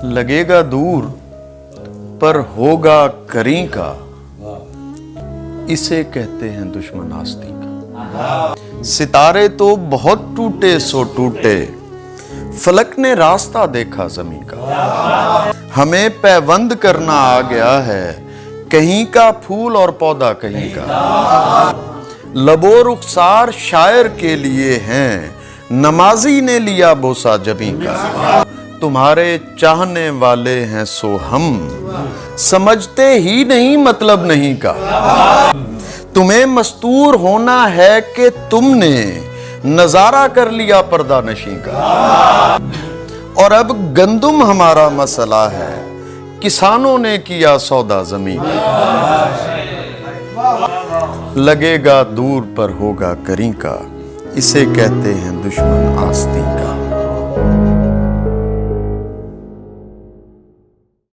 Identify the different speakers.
Speaker 1: لگے گا دور پر ہوگا کری کا، اسے کہتے ہیں دشمن آستی کا۔ ستارے تو بہت ٹوٹے سو ٹوٹے، فلک نے راستہ دیکھا زمیں کا۔ ہمیں پیوند کرنا آ گیا ہے، کہیں کا پھول اور پودا کہیں کا۔ لب و رخسار شاعر کے لیے ہیں، نمازی نے لیا بوسہ جبیں کا۔ تمہارے چاہنے والے ہیں سو ہم، سمجھتے ہی نہیں مطلب نہیں کا۔ تمہیں مستور ہونا ہے کہ تم نے نظارہ کر لیا پردہ نشیں کا۔ اور اب گندم ہمارا مسئلہ ہے، کسانوں نے کیا سودا زمین کا۔ لگے گا دور پر ہوگا کری کا، اسے کہتے ہیں دشمن آستی کا۔